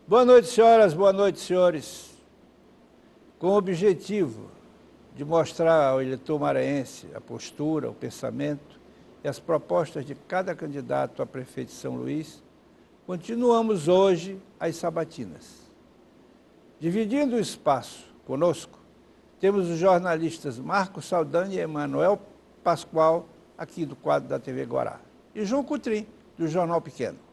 Boa noite, senhoras, boa noite, senhores. Com o objetivo de mostrar ao eleitor maranhense a postura, o pensamento e as propostas de cada candidato a prefeito de São Luís, continuamos hoje as sabatinas. Dividindo o espaço conosco, temos os jornalistas Marcos Saldanha e Emanuel Pascoal, aqui do quadro da TV Guará, e João Coutrin, do Jornal Pequeno.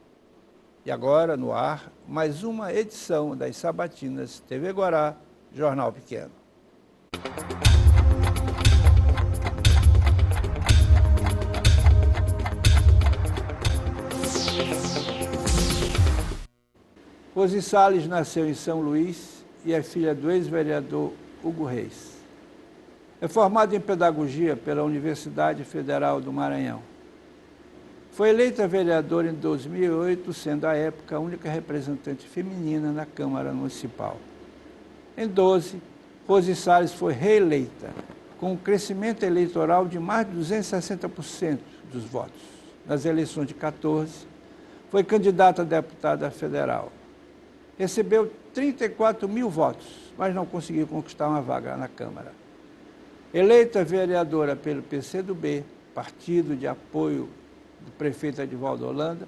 E agora, no ar, mais uma edição das sabatinas TV Guará, Jornal Pequeno. Rose Salles nasceu em São Luís e é filha do ex-vereador Hugo Reis. É formada em Pedagogia pela Universidade Federal do Maranhão. Foi eleita vereadora em 2008, sendo à época a única representante feminina na Câmara Municipal. Em 2012, Rose Salles foi reeleita, com um crescimento eleitoral de mais de 260% dos votos. Nas eleições de 2014, foi candidata a deputada federal. Recebeu 34 mil votos, mas não conseguiu conquistar uma vaga na Câmara. Eleita vereadora pelo PCdoB, partido de apoio do prefeito Edivaldo Holanda,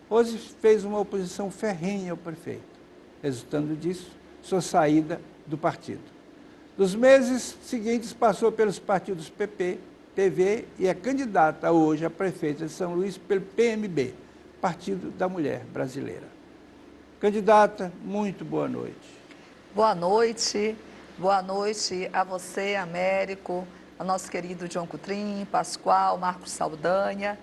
Rose fez uma oposição ferrenha ao prefeito. Resultando disso, sua saída do partido. Nos meses seguintes, passou pelos partidos PP, PV e é candidata hoje a prefeita de São Luís pelo PMB, Partido da Mulher Brasileira. Candidata, muito boa noite. Boa noite a você, Américo, ao nosso querido João Coutrin, Pascoal, Marcos Saldanha,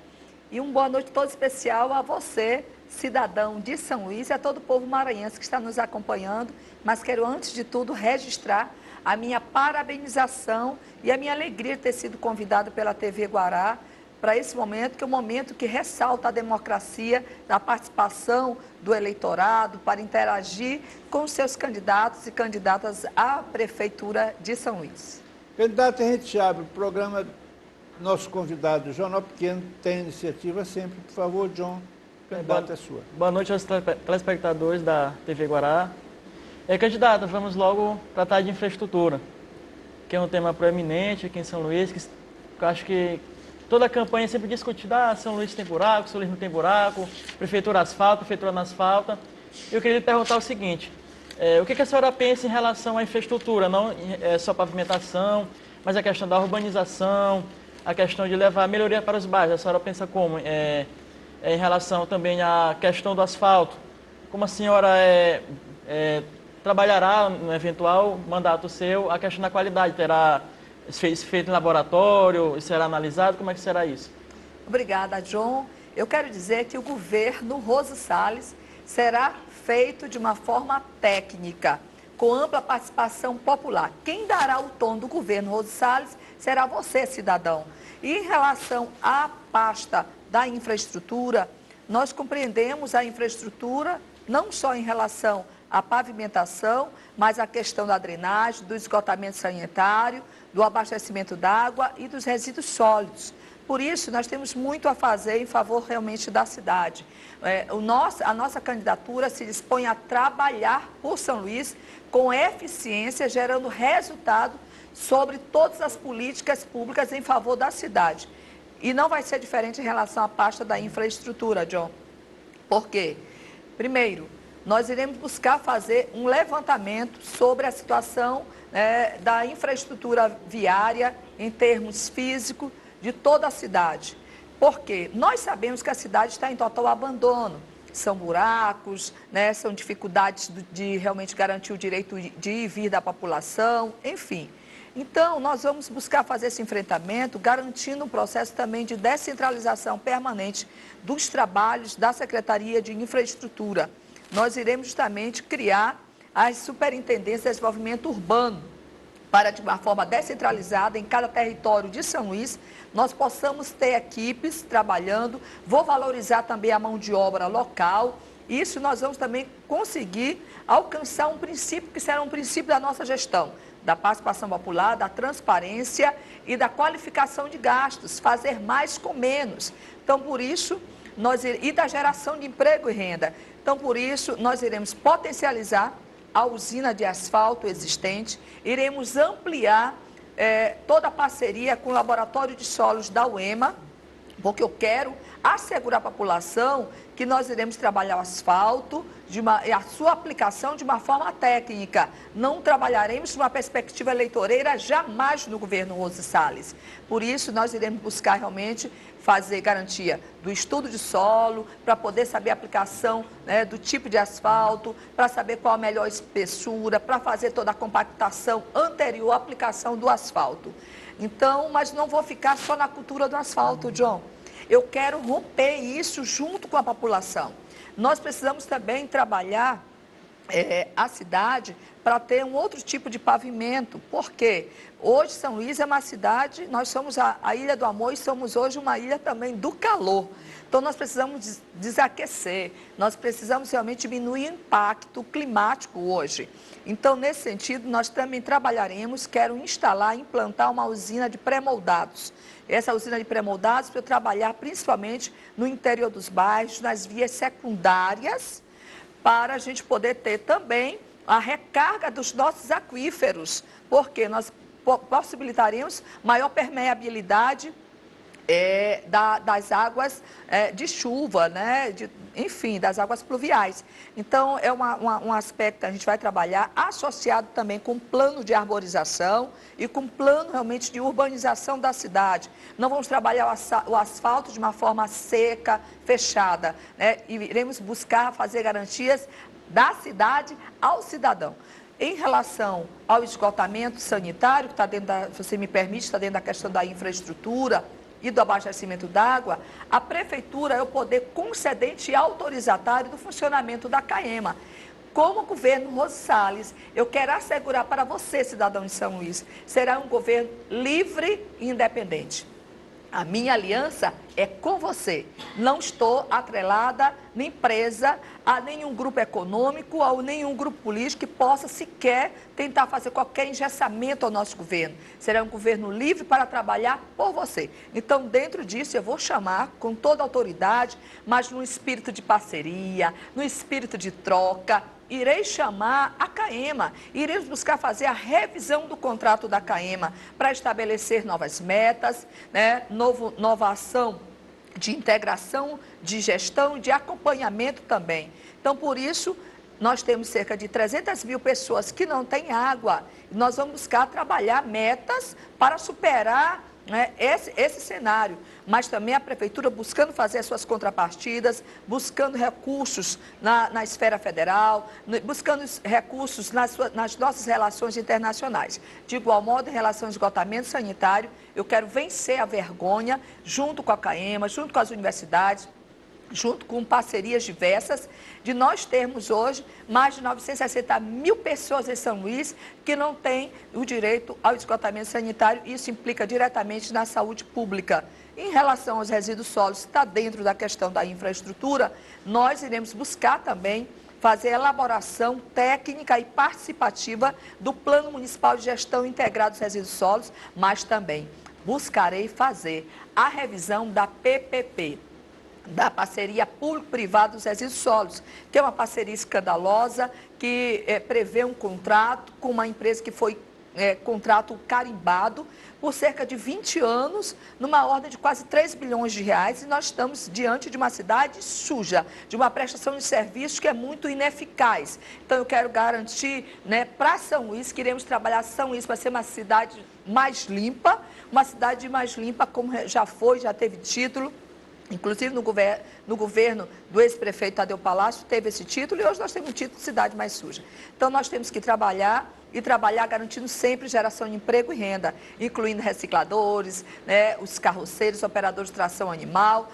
e uma boa noite todo especial a você, cidadão de São Luís, e a todo o povo maranhense que está nos acompanhando, mas quero antes de tudo registrar a minha parabenização e a minha alegria de ter sido convidado pela TV Guará para esse momento, que é um momento que ressalta a democracia, da participação do eleitorado para interagir com os seus candidatos e candidatas à Prefeitura de São Luís. Candidato, a gente abre o programa, nosso convidado, Jornal Pequeno, tem iniciativa sempre. Por favor, John, candidato é sua. Boa noite aos telespectadores da TV Guará. Candidato, vamos logo tratar de infraestrutura, que é um tema proeminente aqui em São Luís, que eu acho que toda a campanha é sempre discutida, São Luís tem buraco, São Luís não tem buraco, prefeitura asfalta, prefeitura não asfalta. Eu queria lhe perguntar o seguinte, o que a senhora pensa em relação à infraestrutura, não só pavimentação, mas a questão da urbanização, a questão de levar melhoria para os bairros, a senhora pensa como? Em relação também à questão do asfalto, como a senhora trabalhará no eventual mandato seu a questão da qualidade, terá feito em laboratório, será analisado, como é que será isso? Obrigada, John. Eu quero dizer que o governo Rose Salles será feito de uma forma técnica, com ampla participação popular. Quem dará o tom do governo Rose Salles será você, cidadão. E em relação à pasta da infraestrutura, nós compreendemos a infraestrutura não só em relação à pavimentação, mas a questão da drenagem, do esgotamento sanitário, do abastecimento d'água e dos resíduos sólidos. Por isso, nós temos muito a fazer em favor realmente da cidade. A nossa candidatura se dispõe a trabalhar por São Luís com eficiência, gerando resultado sobre todas as políticas públicas em favor da cidade. E não vai ser diferente em relação à pasta da infraestrutura, John. Por quê? Primeiro, nós iremos buscar fazer um levantamento sobre a situação da infraestrutura viária em termos físicos de toda a cidade. Porque nós sabemos que a cidade está em total abandono. São buracos, são dificuldades de realmente garantir o direito de ir e vir da população, enfim. Então, nós vamos buscar fazer esse enfrentamento, garantindo um processo também de descentralização permanente dos trabalhos da Secretaria de Infraestrutura. Nós iremos justamente criar as superintendências de desenvolvimento urbano, para de uma forma descentralizada em cada território de São Luís, nós possamos ter equipes trabalhando, vou valorizar também a mão de obra local. Isso nós vamos também conseguir alcançar um princípio que será um princípio da nossa gestão, da participação popular, da transparência e da qualificação de gastos, fazer mais com menos. Então, por isso, e da geração de emprego e renda. Então, por isso, nós iremos potencializar a usina de asfalto existente, iremos ampliar toda a parceria com o Laboratório de Solos da UEMA, porque eu quero assegurar a população que nós iremos trabalhar o asfalto e a sua aplicação de uma forma técnica. Não trabalharemos de uma perspectiva eleitoreira jamais no governo Rose Salles. Por isso, nós iremos buscar realmente fazer garantia do estudo de solo, para poder saber a aplicação, né, do tipo de asfalto, para saber qual a melhor espessura, para fazer toda a compactação anterior à aplicação do asfalto. Então, mas não vou ficar só na cultura do asfalto, John. Eu quero romper isso junto com a população. Nós precisamos também trabalhar a cidade para ter um outro tipo de pavimento, porque hoje São Luís é uma cidade, nós somos a Ilha do Amor e somos hoje uma ilha também do calor. Então nós precisamos desaquecer, nós precisamos realmente diminuir o impacto climático hoje. Então nesse sentido nós também trabalharemos, quero instalar, implantar uma usina de pré-moldados. Essa usina de pré-moldados para eu trabalhar principalmente no interior dos bairros, nas vias secundárias, para a gente poder ter também a recarga dos nossos aquíferos, porque nós possibilitaremos maior permeabilidade das águas de chuva, né? Enfim, das águas pluviais. Então, é um aspecto que a gente vai trabalhar associado também com plano de arborização e com plano realmente de urbanização da cidade. Não vamos trabalhar o asfalto de uma forma seca, fechada, né? E iremos buscar fazer garantias da cidade ao cidadão. Em relação ao esgotamento sanitário, que está dentro se você me permite, está dentro da questão da infraestrutura e do abastecimento d'água, a prefeitura é o poder concedente e autorizatário do funcionamento da CAEMA. Como governo Rose Salles, eu quero assegurar para você, cidadão de São Luís, será um governo livre e independente. A minha aliança é com você. Não estou atrelada nem presa a nenhum grupo econômico ou nenhum grupo político que possa sequer tentar fazer qualquer engessamento ao nosso governo. Será um governo livre para trabalhar por você. Então, dentro disso, eu vou chamar com toda a autoridade, mas num espírito de parceria, num espírito de troca. Irei chamar a CAEMA, iremos buscar fazer a revisão do contrato da CAEMA para estabelecer novas metas, né? Nova ação de integração, de gestão e de acompanhamento também. Então, por isso, nós temos cerca de 300 mil pessoas que não têm água. Nós vamos buscar trabalhar metas para superar, né, esse cenário, mas também a prefeitura buscando fazer as suas contrapartidas, buscando recursos na esfera federal, buscando recursos nas nossas relações internacionais. De igual modo, em relação ao esgotamento sanitário, eu quero vencer a vergonha, junto com a CAEMA, junto com as universidades, junto com parcerias diversas, de nós termos hoje mais de 960 mil pessoas em São Luís que não têm o direito ao esgotamento sanitário, e isso implica diretamente na saúde pública. Em relação aos resíduos sólidos, está dentro da questão da infraestrutura, nós iremos buscar também fazer a elaboração técnica e participativa do Plano Municipal de Gestão Integrada dos Resíduos Sólidos, mas também buscarei fazer a revisão da PPP, da parceria público-privada dos resíduos sólidos, que é uma parceria escandalosa, que prevê um contrato com uma empresa que foi contrato carimbado por cerca de 20 anos, numa ordem de quase 3 bilhões de reais, e nós estamos diante de uma cidade suja, de uma prestação de serviços que é muito ineficaz. Então, eu quero garantir, né, para São Luís, que iremos trabalhar São Luís para ser uma cidade mais limpa, como já foi, já teve título. Inclusive, no governo do ex-prefeito Tadeu Palácio, teve esse título, e hoje nós temos um título de cidade mais suja. Então, nós temos que trabalhar garantindo sempre geração de emprego e renda, incluindo recicladores, né, os carroceiros, operadores de tração animal,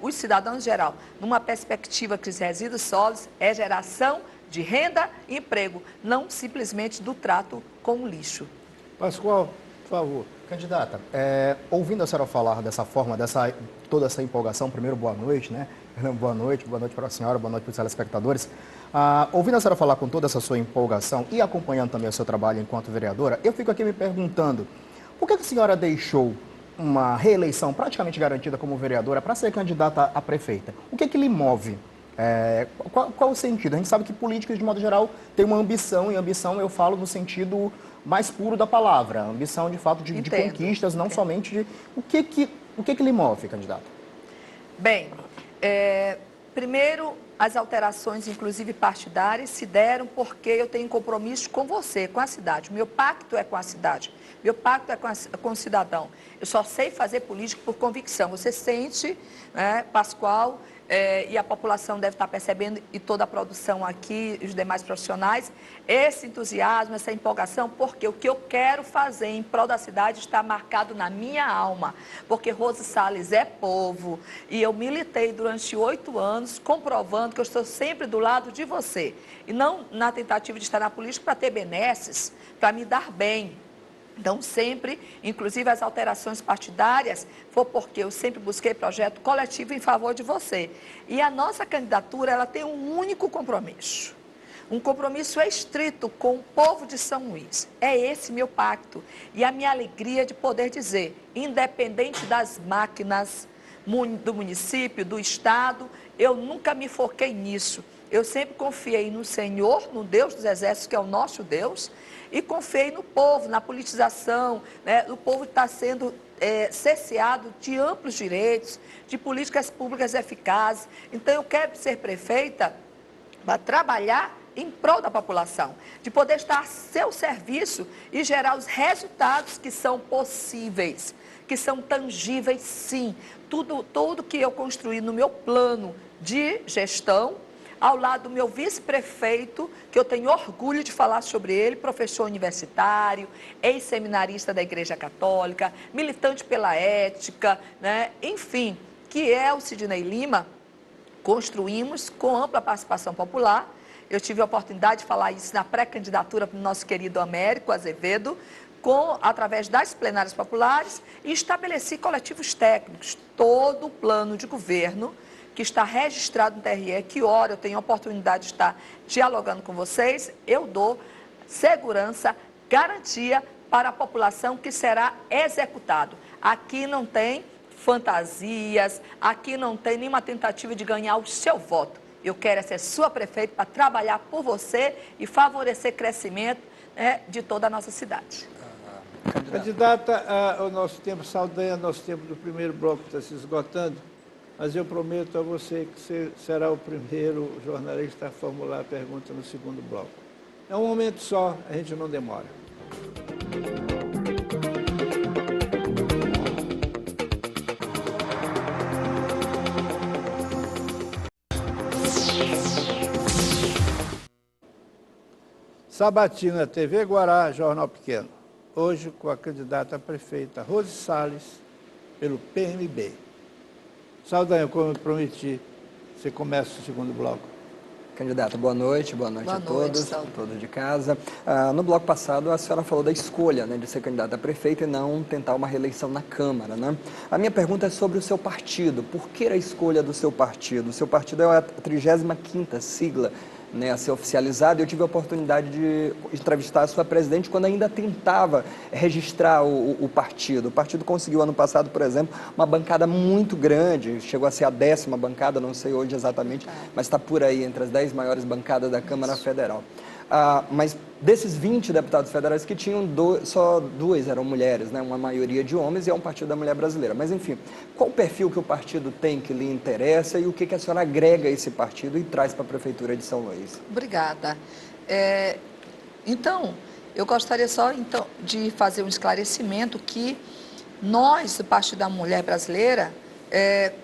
os cidadãos em geral. Numa perspectiva que os resíduos sólidos é geração de renda e emprego, não simplesmente do trato com o lixo. Pascoal, por favor. Candidata, ouvindo a senhora falar dessa forma, toda essa empolgação, primeiro, boa noite, né? Boa noite para a senhora, boa noite para os telespectadores. Ouvindo a senhora falar com toda essa sua empolgação e acompanhando também o seu trabalho enquanto vereadora, eu fico aqui me perguntando, por que a senhora deixou uma reeleição praticamente garantida como vereadora para ser candidata a prefeita. O que lhe move? Qual o sentido? A gente sabe que políticos, de modo geral, têm uma ambição, e ambição eu falo no sentido mais puro da palavra. Ambição, de fato, de conquistas, não somente de... O que lhe move, candidata? Bem, primeiro, as alterações, inclusive partidárias, se deram porque eu tenho compromisso com você, com a cidade. Meu pacto é com a cidade. Meu pacto é com o cidadão. Eu só sei fazer política por convicção. Você sente, né, Pascoal, e a população deve estar percebendo, e toda a produção aqui, os demais profissionais, esse entusiasmo, essa empolgação, porque o que eu quero fazer em prol da cidade está marcado na minha alma, porque Rose Salles é povo, e eu militei durante 8 anos, comprovando que eu estou sempre do lado de você, e não na tentativa de estar na política para ter benesses, para me dar bem. Então, sempre, inclusive as alterações partidárias, foi porque eu sempre busquei projeto coletivo em favor de você. E a nossa candidatura, ela tem um único compromisso. Um compromisso estrito com o povo de São Luís. É esse meu pacto. E a minha alegria de poder dizer, independente das máquinas do município, do estado, eu nunca me foquei nisso. Eu sempre confiei no Senhor, no Deus dos Exércitos, que é o nosso Deus, e confiei no povo, na politização, né? O povo está sendo cerceado de amplos direitos, de políticas públicas eficazes. Então, eu quero ser prefeita para trabalhar em prol da população, de poder estar a seu serviço e gerar os resultados que são possíveis, que são tangíveis, sim. Tudo que eu construí no meu plano de gestão, ao lado do meu vice-prefeito, que eu tenho orgulho de falar sobre ele, professor universitário, ex-seminarista da Igreja Católica, militante pela ética, né? Enfim, que é o Sidney Lima, construímos com ampla participação popular. Eu tive a oportunidade de falar isso na pré-candidatura para o nosso querido Américo Azevedo, através das plenárias populares, e estabeleci coletivos técnicos, todo o plano de governo, que está registrado no TRE, que hora eu tenho a oportunidade de estar dialogando com vocês, eu dou segurança, garantia para a população que será executado. Aqui não tem fantasias, aqui não tem nenhuma tentativa de ganhar o seu voto. Eu quero ser sua prefeita para trabalhar por você e favorecer crescimento, né, de toda a nossa cidade. Candidata, o nosso tempo, Saldanha, nosso tempo do primeiro bloco está se esgotando. Mas eu prometo a você que você será o primeiro jornalista a formular a pergunta no segundo bloco. É um momento só, a gente não demora. Sabatina, TV Guará, Jornal Pequeno. Hoje com a candidata a prefeita Rose Salles, pelo PMB. Saldanha, como eu prometi, você começa o segundo bloco. Candidata, boa noite a todos de casa. No bloco passado, a senhora falou da escolha, né, de ser candidata a prefeita e não tentar uma reeleição na Câmara, né? A minha pergunta é sobre o seu partido. Por que a escolha do seu partido? O seu partido é a 35ª sigla, né, a ser oficializado. Eu tive a oportunidade de entrevistar a sua presidente quando ainda tentava registrar o partido. O partido conseguiu ano passado, por exemplo, uma bancada muito grande, chegou a ser a 10ª bancada, não sei hoje exatamente, mas está por aí, entre as 10 maiores bancadas da Câmara Federal. Mas desses 20 deputados federais que tinham, só 2 eram mulheres, né? Uma maioria de homens, e é um partido da mulher brasileira. Mas, enfim, qual o perfil que o partido tem que lhe interessa e o que a senhora agrega a esse partido e traz para a Prefeitura de São Luís? Obrigada. Então, eu gostaria só de fazer um esclarecimento que nós, do Partido da Mulher Brasileira,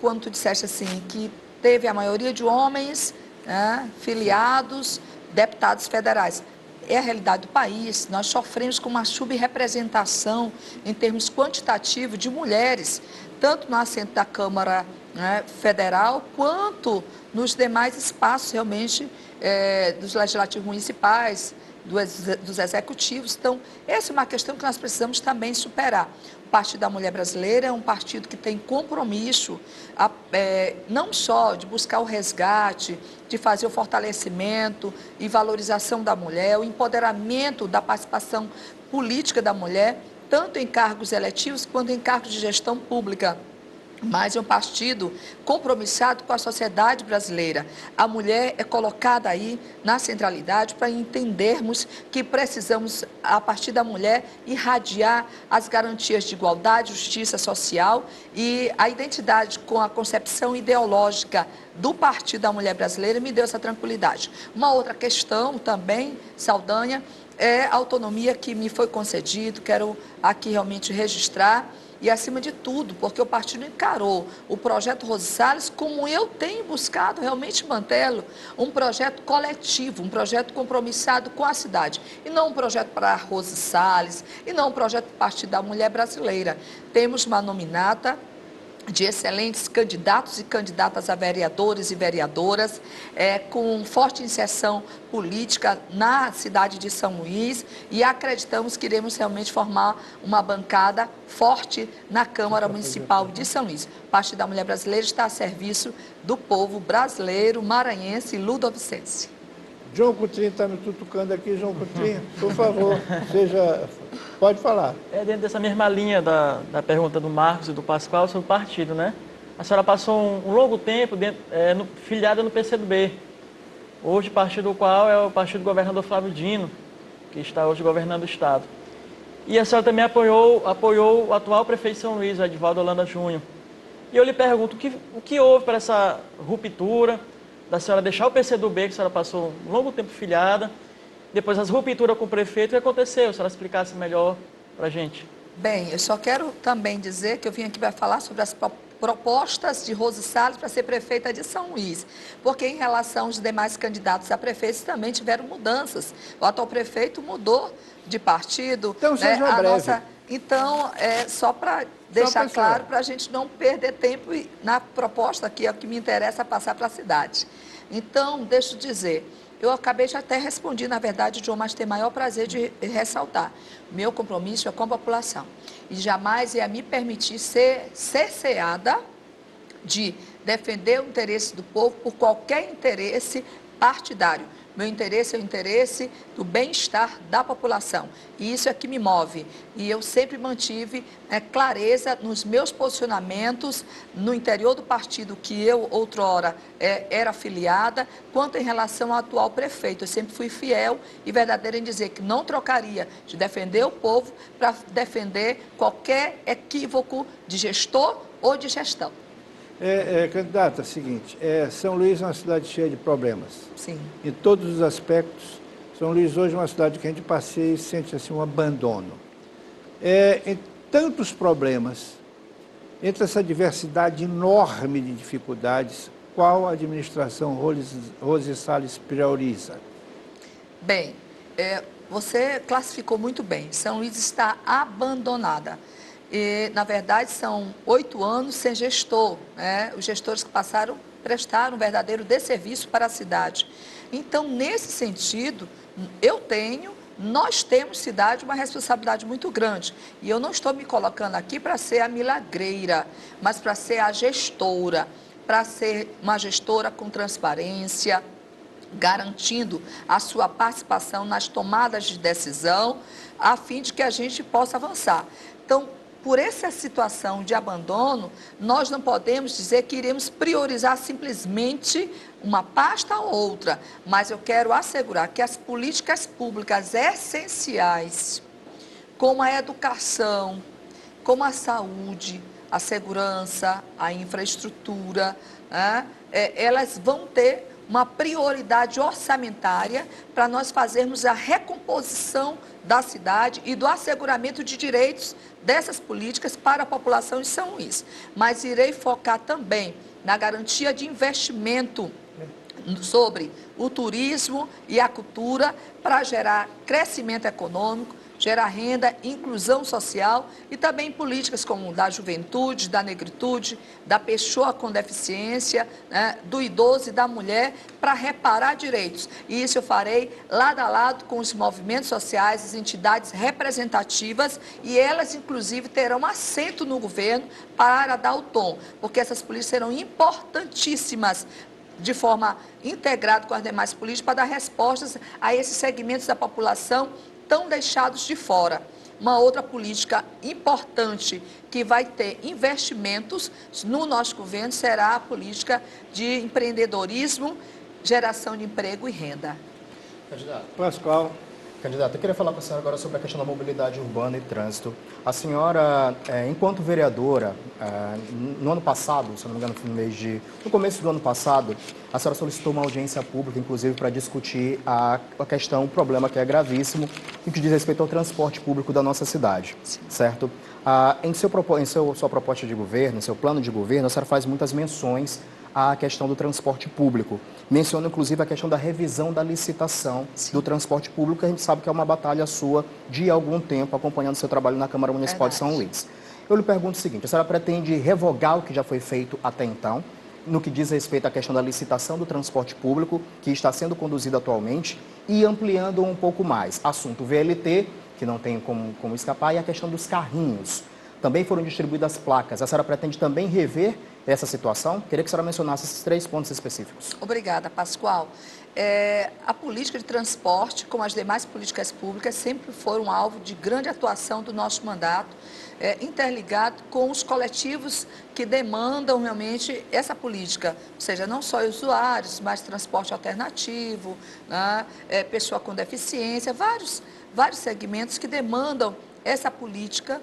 quando tu disseste assim, que teve a maioria de homens, né, filiados, deputados federais. É a realidade do país. Nós sofremos com uma subrepresentação em termos quantitativos de mulheres, tanto no assento da Câmara, né, Federal, quanto nos demais espaços realmente dos legislativos municipais, dos executivos. Então, essa é uma questão que nós precisamos também superar. O Partido da Mulher Brasileira é um partido que tem compromisso, não só de buscar o resgate, de fazer o fortalecimento e valorização da mulher, o empoderamento da participação política da mulher, tanto em cargos eletivos quanto em cargos de gestão pública. Mas é um partido compromissado com a sociedade brasileira. A mulher é colocada aí na centralidade para entendermos que precisamos, a partir da mulher, irradiar as garantias de igualdade, justiça social e a identidade com a concepção ideológica do Partido da Mulher Brasileira me deu essa tranquilidade. Uma outra questão também, Saldanha, é a autonomia que me foi concedido, quero aqui realmente registrar. E, acima de tudo, porque o partido encarou o projeto Rose Salles como eu tenho buscado realmente mantê-lo, um projeto coletivo, um projeto compromissado com a cidade. E não um projeto para a Rose Salles, e não um projeto para o Partido da Mulher Brasileira. Temos uma nominata de excelentes candidatos e candidatas a vereadores e vereadoras, com forte inserção política na cidade de São Luís, e acreditamos que iremos realmente formar uma bancada forte na Câmara Municipal de São Luís. O Partido da Mulher Brasileira está a serviço do povo brasileiro, maranhense e ludovicense. João Coutrinho está me tutucando aqui. João Coutrinho, por favor, pode falar. É dentro dessa mesma linha da pergunta do Marcos e do Pascoal sobre o partido, né? A senhora passou um longo tempo filiada no PCdoB, hoje partido do qual é o partido do governador Flávio Dino, que está hoje governando o Estado. E a senhora também apoiou o atual prefeito de São Luís, o Edivaldo Holanda Júnior. E eu lhe pergunto, o que houve para essa ruptura da senhora deixar o PCdoB, que a senhora passou um longo tempo filiada, depois as rupturas com o prefeito, o que aconteceu? Se a senhora explicasse melhor para a gente. Bem, eu só quero também dizer que eu vim aqui para falar sobre as propostas de Rose Salles para ser prefeita de São Luís, porque em relação aos demais candidatos a prefeitos também tiveram mudanças. O atual prefeito mudou de partido. Então, seja breve. Então, só para deixar claro, para a gente não perder tempo na proposta aqui, é o que me interessa passar para a cidade. Então, deixa eu dizer, eu acabei de até responder, na verdade, João, mas tenho maior prazer de ressaltar. Meu compromisso é com a população. E jamais ia me permitir ser cerceada de defender o interesse do povo por qualquer interesse partidário. Meu interesse é o interesse do bem-estar da população. E isso é que me move. E eu sempre mantive clareza nos meus posicionamentos no interior do partido que eu, outrora, era afiliada, quanto em relação ao atual prefeito. Eu sempre fui fiel e verdadeira em dizer que não trocaria de defender o povo para defender qualquer equívoco de gestor ou de gestão. Candidata, é o seguinte, São Luís é uma cidade cheia de problemas. Sim. Em todos os aspectos, São Luís hoje é uma cidade que a gente passeia e sente assim, um abandono. Em tantos problemas, entre essa diversidade enorme de dificuldades, qual a administração Rose Salles prioriza? Bem, você classificou muito bem. São Luís está abandonada. E, na verdade, são 8 anos sem gestor. Os gestores que passaram prestaram um verdadeiro desserviço para a cidade. Então, nesse sentido, nós temos, cidade, uma responsabilidade muito grande. E eu não estou me colocando aqui para ser a milagreira, mas para ser a gestora, para ser uma gestora com transparência, garantindo a sua participação nas tomadas de decisão, a fim de que a gente possa avançar. Então, por essa situação de abandono, nós não podemos dizer que iremos priorizar simplesmente uma pasta ou outra, mas eu quero assegurar que as políticas públicas essenciais, como a educação, como a saúde, a segurança, a infraestrutura, elas vão ter uma prioridade orçamentária para nós fazermos a recomposição da cidade e do asseguramento de direitos dessas políticas para a população de São Luís. Mas irei focar também na garantia de investimento sobre o turismo e a cultura para gerar crescimento econômico, gerar renda, inclusão social e também políticas como da juventude, da negritude, da pessoa com deficiência, do idoso e da mulher, para reparar direitos. E isso eu farei lado a lado com os movimentos sociais, as entidades representativas, e elas, inclusive, terão assento no governo para dar o tom, porque essas políticas serão importantíssimas de forma integrada com as demais políticas para dar respostas a esses segmentos da população tão deixados de fora. Uma outra política importante que vai ter investimentos no nosso governo será a política de empreendedorismo, geração de emprego e renda. Candidato. Pascoal. Candidato, eu queria falar com a senhora agora sobre a questão da mobilidade urbana e trânsito. A senhora, enquanto vereadora, no ano passado, se não me engano, no começo do ano passado, a senhora solicitou uma audiência pública, inclusive, para discutir a questão, o problema que é gravíssimo, em que diz respeito ao transporte público da nossa cidade, certo? Em sua proposta de governo, em seu plano de governo, a senhora faz muitas menções à questão do transporte público. Menciona, inclusive, a questão da revisão da licitação do transporte público, que a gente sabe que é uma batalha sua de algum tempo, acompanhando seu trabalho na Câmara Municipal de São Luís. Eu lhe pergunto o seguinte, a senhora pretende revogar o que já foi feito até então, no que diz respeito à questão da licitação do transporte público, que está sendo conduzido atualmente, e ampliando um pouco mais. Assunto VLT, que não tem como escapar, e a questão dos carrinhos. Também foram distribuídas placas. A senhora pretende também rever essa situação? Queria que a senhora mencionasse esses 3 pontos específicos. Obrigada, Pascoal. A política de transporte, como as demais políticas públicas, sempre foram alvo de grande atuação do nosso mandato, interligado com os coletivos que demandam realmente essa política, ou seja, não só usuários, mas transporte alternativo, né, pessoa com deficiência, vários segmentos que demandam essa política.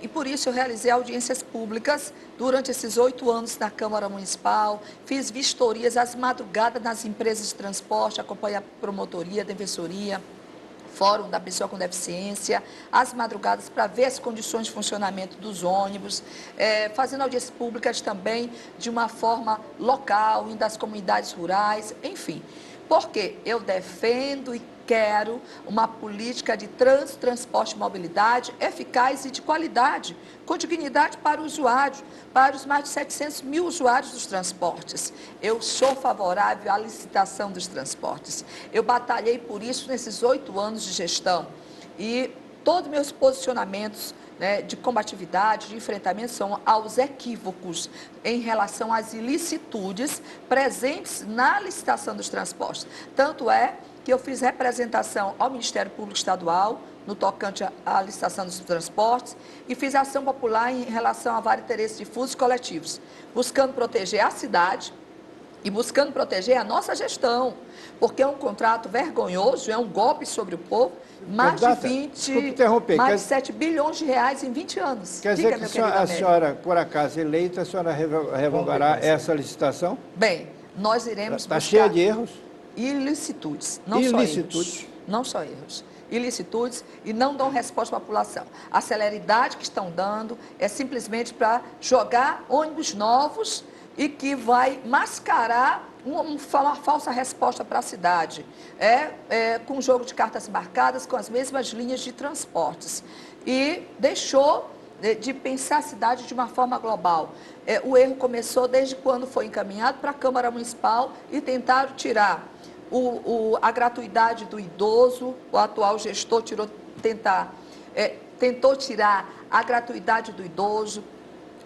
E por isso eu realizei audiências públicas durante esses 8 anos na Câmara Municipal, fiz vistorias às madrugadas nas empresas de transporte, acompanhei a promotoria, a defensoria, Fórum da Pessoa com Deficiência, às madrugadas para ver as condições de funcionamento dos ônibus, fazendo audiências públicas também de uma forma local, indo às comunidades rurais, enfim. Porque eu defendo e quero uma política de trânsito, transporte e mobilidade eficaz e de qualidade, com dignidade para o usuário, para os mais de 700 mil usuários dos transportes. Eu sou favorável à licitação dos transportes. Eu batalhei por isso nesses 8 anos de gestão e todos meus posicionamentos, né, de combatividade, de enfrentamento, são aos equívocos em relação às ilicitudes presentes na licitação dos transportes. Tanto é que eu fiz representação ao Ministério Público Estadual, no tocante à licitação dos transportes, e fiz ação popular em relação a vários interesses difusos e coletivos, buscando proteger a cidade e buscando proteger a nossa gestão, porque é um contrato vergonhoso, é um golpe sobre o povo, mais de 7 bilhões de reais em 20 anos. Quer dizer que a senhora, por acaso eleita, a senhora revogará essa licitação? Bem, nós iremos buscar... Está cheia de erros? Ilicitudes, não só erros. Não só erros. Ilicitudes e não dão resposta à população. A celeridade que estão dando é simplesmente para jogar ônibus novos e que vai mascarar uma falsa resposta para a cidade. Com jogo de cartas marcadas, com as mesmas linhas de transportes. E deixou de pensar a cidade de uma forma global. O erro começou desde quando foi encaminhado para a Câmara Municipal e tentaram tirar a gratuidade do idoso. O atual gestor tentou tirar a gratuidade do idoso,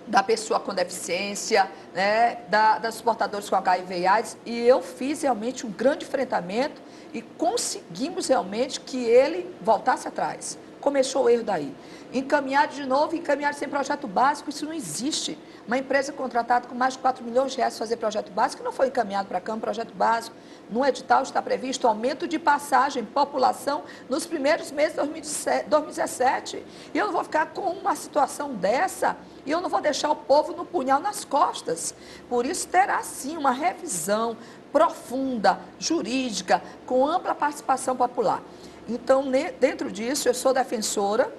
da pessoa com deficiência, né, das portadores com HIV e AIDS, e eu fiz realmente um grande enfrentamento e conseguimos realmente que ele voltasse atrás. Começou o erro daí. Encaminhar de novo, encaminhar sem projeto básico, isso não existe. Uma empresa contratada com mais de 4 milhões de reais para fazer projeto básico, não foi encaminhado para a Câmara, projeto básico. No edital está previsto aumento de passagem, população, nos primeiros meses de 2017. E eu não vou ficar com uma situação dessa, e eu não vou deixar o povo no punhal nas costas. Por isso, terá sim uma revisão profunda, jurídica, com ampla participação popular. Então, dentro disso, eu sou defensora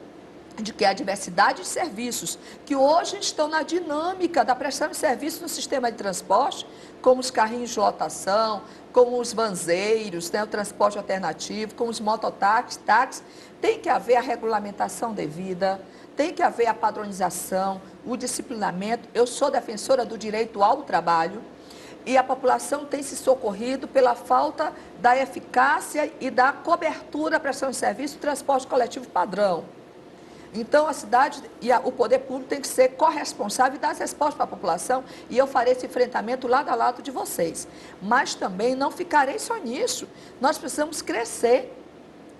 de que a diversidade de serviços que hoje estão na dinâmica da prestação de serviços no sistema de transporte, como os carrinhos de lotação, como os vanzeiros, né, o transporte alternativo, como os mototáxis, táxis, tem que haver a regulamentação devida, tem que haver a padronização, o disciplinamento. Eu sou defensora do direito ao trabalho e a população tem se socorrido pela falta da eficácia e da cobertura da prestação de serviço do transporte coletivo padrão. Então, a cidade e o poder público tem que ser corresponsável e dar as respostas para a população, e eu farei esse enfrentamento lado a lado de vocês. Mas também não ficarei só nisso. Nós precisamos crescer.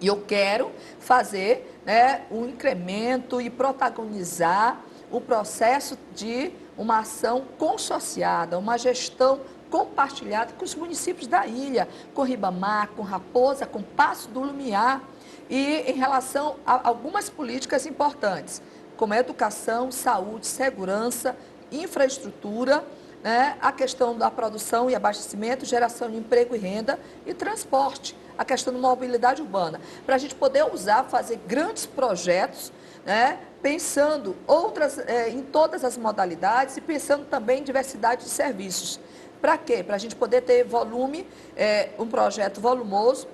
E eu quero fazer, né, um incremento e protagonizar o processo de uma ação consorciada, uma gestão compartilhada com os municípios da ilha, com Ribamar, com Raposa, com Passo do Lumiar, e em relação a algumas políticas importantes, como educação, saúde, segurança, infraestrutura, né, a questão da produção e abastecimento, geração de emprego e renda e transporte, a questão da mobilidade urbana, para a gente poder usar, fazer grandes projetos, né, pensando em todas as modalidades e pensando também em diversidade de serviços. Para quê? Para a gente poder ter volume, um projeto volumoso,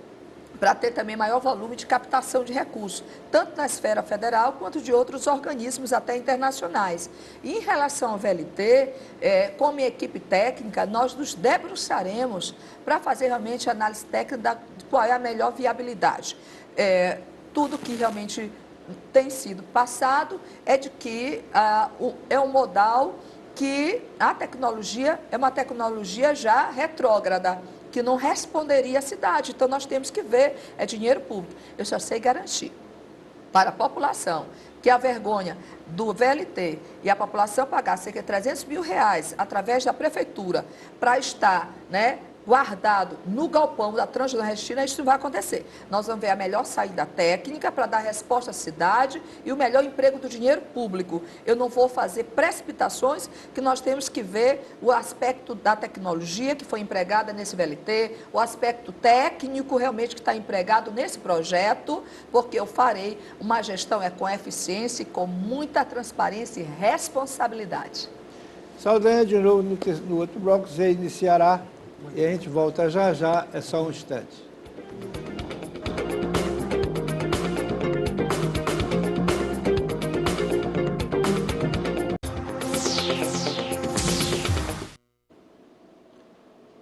para ter também maior volume de captação de recursos, tanto na esfera federal quanto de outros organismos até internacionais. E em relação ao VLT, com a minha equipe técnica, nós nos debruçaremos para fazer realmente a análise técnica de qual é a melhor viabilidade. Tudo que realmente tem sido passado é de que é um modal que a tecnologia é uma tecnologia já retrógrada, que não responderia à cidade. Então, nós temos que ver, é dinheiro público. Eu só sei garantir para a população que a vergonha do VLT e a população pagar cerca de 300 mil reais através da prefeitura para estar, né, guardado no galpão da Transnordestina, isso não vai acontecer. Nós vamos ver a melhor saída técnica para dar resposta à cidade e o melhor emprego do dinheiro público. Eu não vou fazer precipitações, que nós temos que ver o aspecto da tecnologia que foi empregada nesse VLT, o aspecto técnico realmente que está empregado nesse projeto, porque eu farei uma gestão com eficiência e com muita transparência e responsabilidade. Saldanha, de novo, no outro bloco, você iniciará. E a gente volta já já, é só um instante.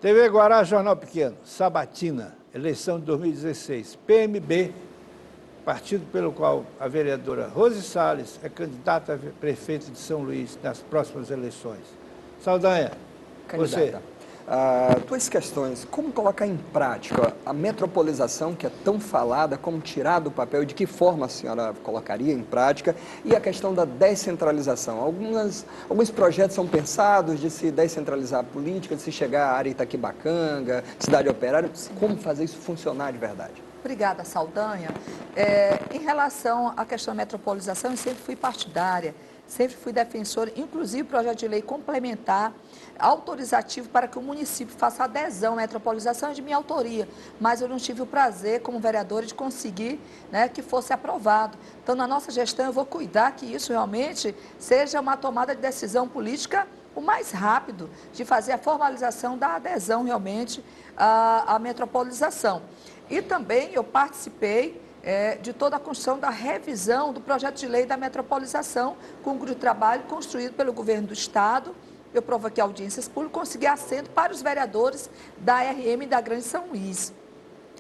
TV Guará, Jornal Pequeno, Sabatina, eleição de 2016. PMB, partido pelo qual a vereadora Rose Salles é candidata a prefeita de São Luís nas próximas eleições. Saldanha, candidata. Você... duas questões. Como colocar em prática a metropolização, que é tão falada, como tirar do papel e de que forma a senhora colocaria em prática? E a questão da descentralização. Alguns projetos são pensados de se descentralizar a política, de se chegar à área Itaquibacanga, cidade operária. Como fazer isso funcionar de verdade? Obrigada, Saldanha. Em relação à questão da metropolização, eu sempre fui partidária, sempre fui defensora, inclusive o projeto de lei complementar, autorizativo para que o município faça adesão à metropolização é de minha autoria, mas eu não tive o prazer, como vereadora, de conseguir, né, que fosse aprovado. Então, na nossa gestão, eu vou cuidar que isso realmente seja uma tomada de decisão política o mais rápido, de fazer a formalização da adesão realmente à metropolização. E também eu participei de toda a construção da revisão do projeto de lei da metropolização, com um grupo de trabalho construído pelo governo do Estado. Eu provoquei audiências públicas, consegui assento para os vereadores da RM da Grande São Luís.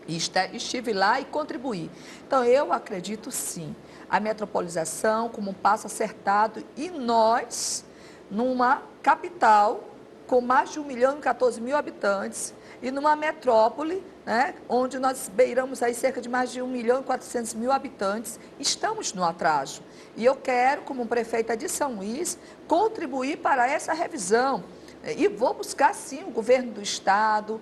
E estive lá e contribuí. Então, eu acredito sim, a metropolização como um passo acertado e nós, numa capital com mais de 1.014.000 habitantes e numa metrópole, né, onde nós beiramos aí cerca de mais de 1.400.000 habitantes, estamos no atraso. E eu quero, como prefeita de São Luís, contribuir para essa revisão. E vou buscar, sim, o governo do Estado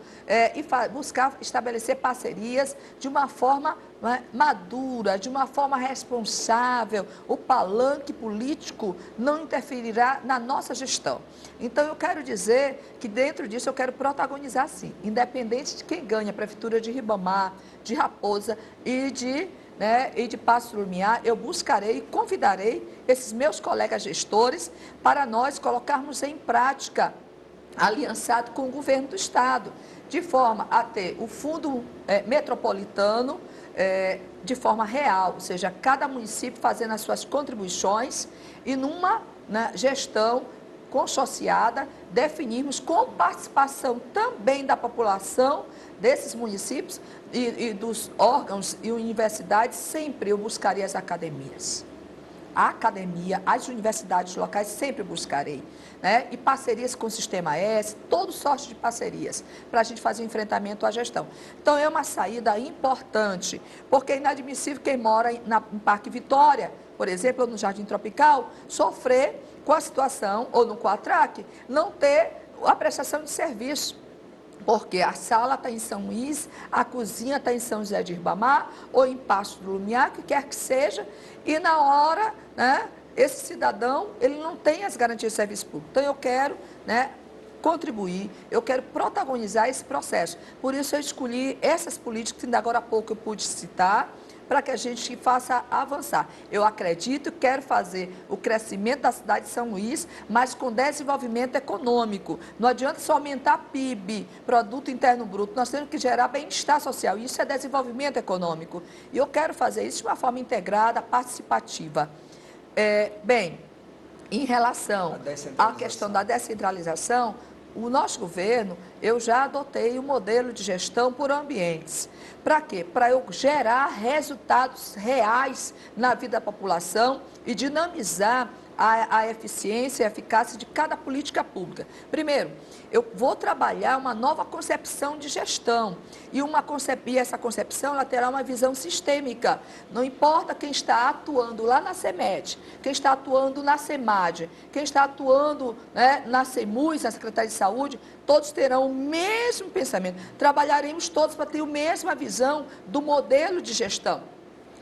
e buscar estabelecer parcerias de uma forma madura, de uma forma responsável. O palanque político não interferirá na nossa gestão. Então, eu quero dizer que dentro disso eu quero protagonizar, sim, independente de quem ganha a Prefeitura de Ribamar, de Raposa e de Passo do Lumiar, eu buscarei e convidarei esses meus colegas gestores para nós colocarmos em prática, aliançado com o governo do Estado, de forma a ter o fundo metropolitano de forma real, ou seja, cada município fazendo as suas contribuições e numa gestão consorciada, definirmos com participação também da população desses municípios e dos órgãos e universidades, sempre eu buscaria as academias. a academia, as universidades locais, sempre buscarei. Né? E parcerias com o Sistema S, toda sorte de parcerias, para a gente fazer um enfrentamento à gestão. Então, é uma saída importante, porque é inadmissível quem mora no Parque Vitória, por exemplo, ou no Jardim Tropical, sofrer com a situação, ou no Quatrac, não ter a prestação de serviço. Porque a sala está em São Luís, a cozinha está em São José de Ribamar, ou em Pasto do Lumiar, que quer que seja, e na hora, né, esse cidadão, ele não tem as garantias de serviço público. Então, eu quero, né, contribuir, eu quero protagonizar esse processo. Por isso, eu escolhi essas políticas que ainda agora há pouco eu pude citar, para que a gente faça avançar. Eu acredito, quero fazer o crescimento da cidade de São Luís, mas com desenvolvimento econômico. Não adianta só aumentar PIB, Produto Interno Bruto, nós temos que gerar bem-estar social, isso é desenvolvimento econômico. E eu quero fazer isso de uma forma integrada, participativa. Bem, em relação à questão da descentralização, o nosso governo, eu já adotei o modelo de gestão por ambientes. Para quê? Para eu gerar resultados reais na vida da população e dinamizar a eficiência e a eficácia de cada política pública. Primeiro, eu vou trabalhar uma nova concepção de gestão e essa concepção ela terá uma visão sistêmica. Não importa quem está atuando lá na CEMED, quem está atuando na CEMAD, quem está atuando, né, na CEMUS, na Secretaria de Saúde, todos terão o mesmo pensamento. Trabalharemos todos para ter a mesma visão do modelo de gestão.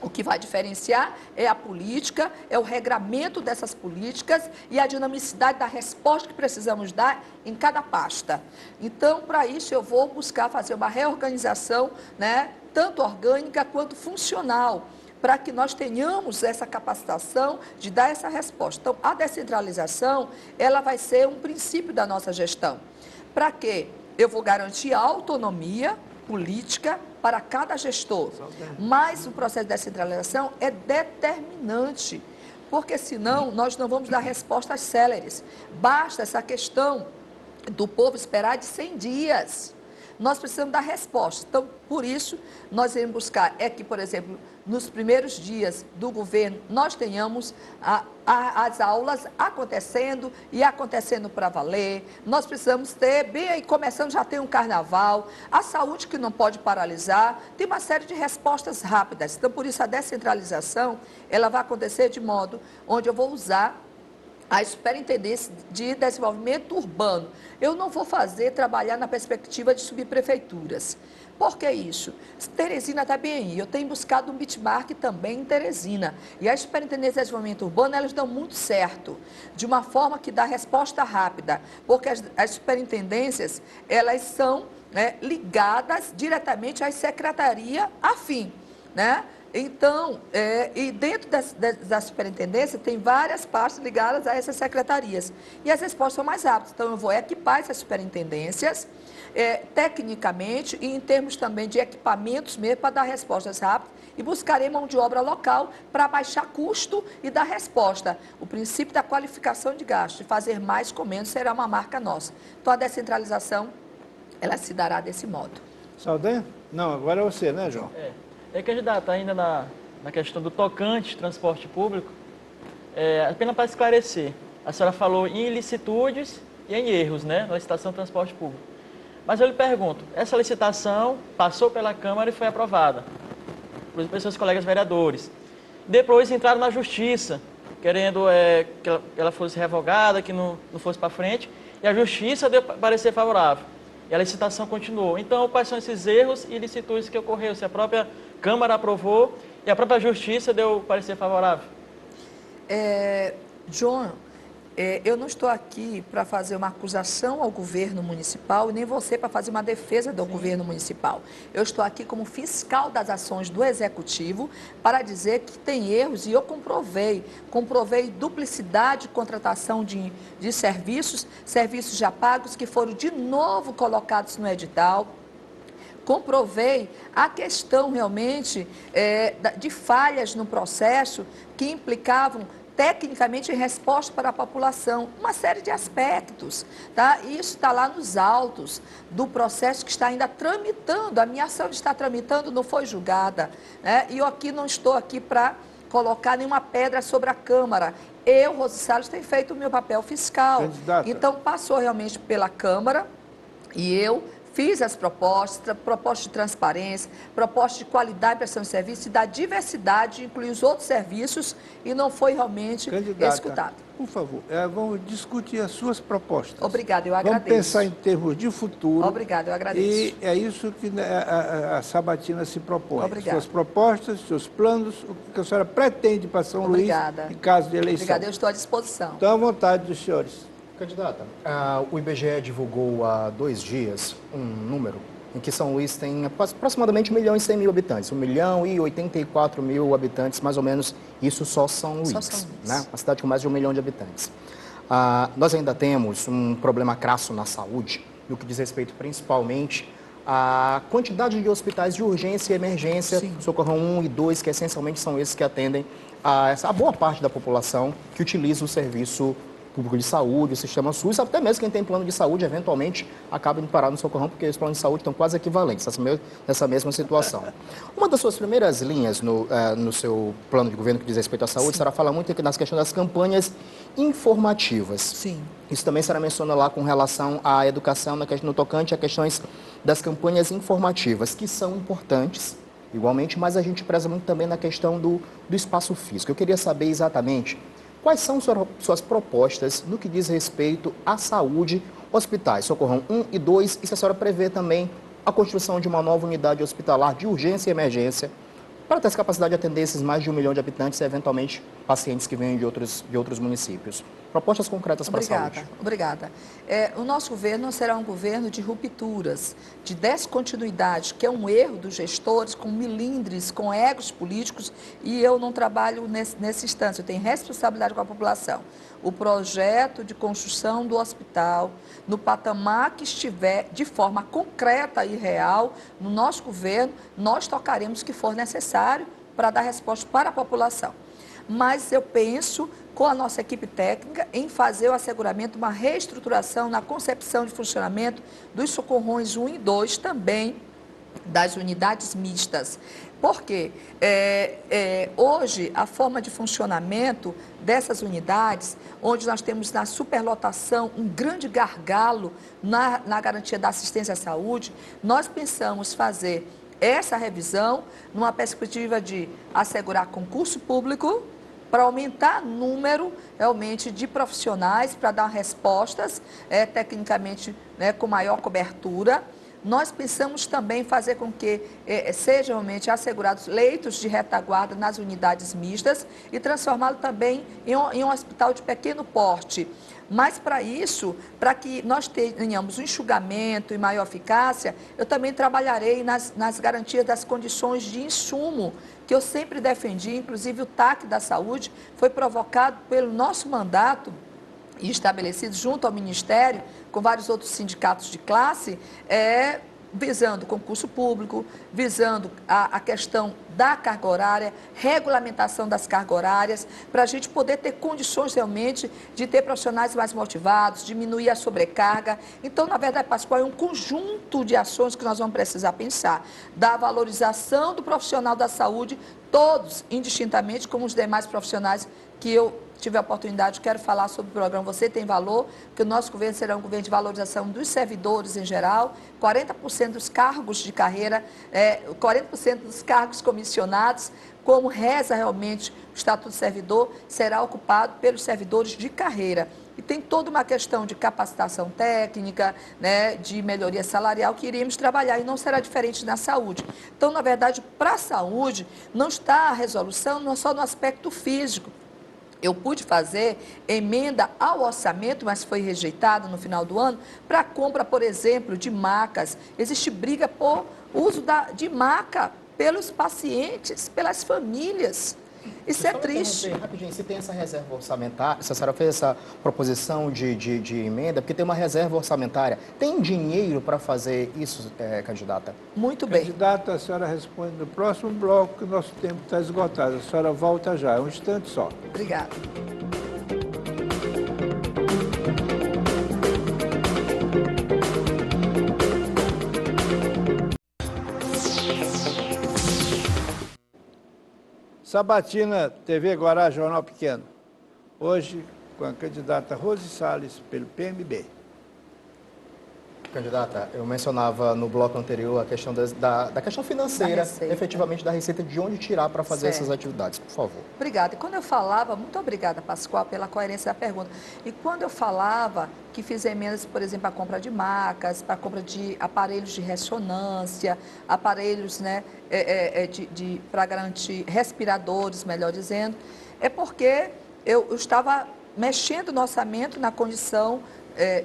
O que vai diferenciar é a política, é o regramento dessas políticas e a dinamicidade da resposta que precisamos dar em cada pasta. Então, para isso, eu vou buscar fazer uma reorganização, né, tanto orgânica quanto funcional, para que nós tenhamos essa capacitação de dar essa resposta. Então, a descentralização, ela vai ser um princípio da nossa gestão. Para quê? Eu vou garantir a autonomia política para cada gestor, mas o processo de descentralização é determinante, porque senão nós não vamos dar respostas céleres. Basta essa questão do povo esperar de 100 dias. Nós precisamos dar resposta. Então, por isso, nós iremos buscar que, por exemplo, nos primeiros dias do governo, nós tenhamos as aulas acontecendo e acontecendo para valer. Nós precisamos ter, bem aí, começando já tem um carnaval, a saúde que não pode paralisar, tem uma série de respostas rápidas. Então, por isso, a descentralização, ela vai acontecer de modo onde eu vou usar a Superintendência de Desenvolvimento Urbano. Eu não vou trabalhar na perspectiva de subprefeituras. Por que isso? Teresina está bem aí. Eu tenho buscado um benchmark também em Teresina. E a Superintendência de Desenvolvimento Urbano, elas dão muito certo, de uma forma que dá resposta rápida. Porque as superintendências, elas são, né, ligadas diretamente à secretaria afim, né? Então, e dentro da superintendência tem várias pastas ligadas a essas secretarias. E as respostas são mais rápidas. Então, eu vou equipar essas superintendências, tecnicamente e em termos também de equipamentos mesmo, para dar respostas rápidas. E buscarei mão de obra local para baixar custo e dar resposta. O princípio da qualificação de gasto, de fazer mais com menos, será uma marca nossa. Então, a descentralização, ela se dará desse modo. Saldanha? Não, agora é você, né, João? Candidato, ainda na questão do tocante transporte público, apenas para esclarecer, a senhora falou em ilicitudes e em erros, né, na licitação de transporte público. Mas eu lhe pergunto, essa licitação passou pela Câmara e foi aprovada por seus colegas vereadores. Depois entraram na Justiça, querendo que ela fosse revogada, que não fosse para frente, e a Justiça deu parecer favorável. E a licitação continuou. Então, quais são esses erros e ilicitudes que ocorreram? Se a própria Câmara aprovou e a própria Justiça deu parecer favorável? João, eu não estou aqui para fazer uma acusação ao governo municipal e nem você para fazer uma defesa do governo municipal. Eu estou aqui como fiscal das ações do Executivo para dizer que tem erros e eu comprovei duplicidade de contratação de serviços já pagos que foram de novo colocados no edital. Comprovei a questão realmente de falhas no processo que implicavam tecnicamente em resposta para a população, uma série de aspectos, tá? Isso está lá nos autos do processo que está ainda tramitando, a minha ação de estar tramitando não foi julgada, né? E eu aqui não estou aqui para colocar nenhuma pedra sobre a Câmara. Rose Salles, tenho feito o meu papel fiscal. Candidata. Então, passou realmente pela Câmara e eu fiz as propostas de transparência, propostas de qualidade de prestação de serviço e da diversidade, incluir os outros serviços, e não foi realmente Candidata, escutado. por favor, vamos discutir as suas propostas. Obrigada, eu agradeço. Vamos pensar em termos de futuro. Obrigada, eu agradeço. E é isso que a Sabatina se propõe. Obrigada. Suas propostas, seus planos, o que a senhora pretende para São Obrigada. Luís em caso de eleição. Obrigada, eu estou à disposição. Então, à vontade dos senhores. Candidata, o IBGE divulgou há 2 dias um número em que São Luís tem aproximadamente 1.100.000 habitantes. 1.084.000 habitantes, mais ou menos, isso só São Luís. Só São Luís. Né? Uma cidade com mais de 1 milhão de habitantes. Nós ainda temos um problema crasso na saúde, no que diz respeito principalmente à quantidade de hospitais de urgência e emergência, Sim. Socorrão 1 e 2, que essencialmente são esses que atendem a boa parte da população que utiliza o serviço público de saúde, o sistema SUS, até mesmo quem tem plano de saúde, eventualmente, acaba indo parar no Socorrão, porque os planos de saúde estão quase equivalentes nessa mesma situação. Uma das suas primeiras linhas no seu plano de governo que diz respeito à saúde, a senhora fala muito aqui nas questões das campanhas informativas. Sim. Isso também a senhora menciona lá com relação à educação, no tocante a questões das campanhas informativas, que são importantes, igualmente, mas a gente preza muito também na questão do espaço físico. Eu queria saber exatamente quais são suas propostas no que diz respeito à saúde, hospitais, Socorrão 1 e 2, e se a senhora prevê também a construção de uma nova unidade hospitalar de urgência e emergência para ter essa capacidade de atender esses mais de 1 milhão de habitantes e, eventualmente, pacientes que vêm de outros municípios. Propostas concretas para a saúde. Obrigada. O nosso governo será um governo de rupturas, de descontinuidade, que é um erro dos gestores com milindres, com egos políticos, e eu não trabalho nesse instante, eu tenho responsabilidade com a população. O projeto de construção do hospital, no patamar que estiver de forma concreta e real, no nosso governo, nós tocaremos o que for necessário para dar resposta para a população. Mas eu penso, com a nossa equipe técnica, em fazer o asseguramento, uma reestruturação na concepção de funcionamento dos socorrões 1 e 2, também das unidades mistas. Por quê? Hoje, a forma de funcionamento dessas unidades, onde nós temos na superlotação um grande gargalo na garantia da assistência à saúde, nós pensamos fazer essa revisão numa perspectiva de assegurar concurso público, para aumentar o número realmente de profissionais, para dar respostas tecnicamente com maior cobertura. Nós pensamos também fazer com que sejam realmente assegurados leitos de retaguarda nas unidades mistas e transformá-lo também em um hospital de pequeno porte. Mas para isso, para que nós tenhamos um enxugamento e maior eficácia, eu também trabalharei nas garantias das condições de insumo, que eu sempre defendi, inclusive o TAC da saúde foi provocado pelo nosso mandato e estabelecido junto ao Ministério, com vários outros sindicatos de classe, visando concurso público, visando a questão da carga horária, regulamentação das cargas horárias, para a gente poder ter condições realmente de ter profissionais mais motivados, diminuir a sobrecarga. Então, na verdade, Pascoal, é um conjunto de ações que nós vamos precisar pensar, da valorização do profissional da saúde, todos, indistintamente, como os demais profissionais que eu tive a oportunidade, quero falar sobre o programa Você Tem Valor, que o nosso governo será um governo de valorização dos servidores em geral, 40% dos cargos de carreira, 40% dos cargos comissionados, como reza realmente o Estatuto do Servidor, será ocupado pelos servidores de carreira. E tem toda uma questão de capacitação técnica, de melhoria salarial que iríamos trabalhar e não será diferente na saúde. Então, na verdade, para a saúde, não está a resolução não só no aspecto físico. Eu pude fazer emenda ao orçamento, mas foi rejeitada no final do ano, para a compra, por exemplo, de macas. Existe briga por uso de maca pelos pacientes, pelas famílias. Isso é triste. Rapidinho, se tem essa reserva orçamentária, se a senhora fez essa proposição de emenda, porque tem uma reserva orçamentária, tem dinheiro para fazer isso, candidata? Muito bem. Candidata, a senhora responde no próximo bloco, que o nosso tempo está esgotado. A senhora volta já, um instante só. Obrigada. Sabatina, TV Guará, Jornal Pequeno. Hoje, com a candidata Rose Salles, pelo PMB. Candidata, eu mencionava no bloco anterior a questão da questão financeira, efetivamente da receita, de onde tirar para fazer essas atividades, por favor. Obrigada. E quando eu falava, muito obrigada, Pascoal, pela coerência da pergunta. E quando eu falava que fiz emendas, por exemplo, a compra de macas, para a compra de aparelhos de ressonância, aparelhos, né, para garantir respiradores, melhor dizendo, é porque eu estava mexendo no orçamento na condição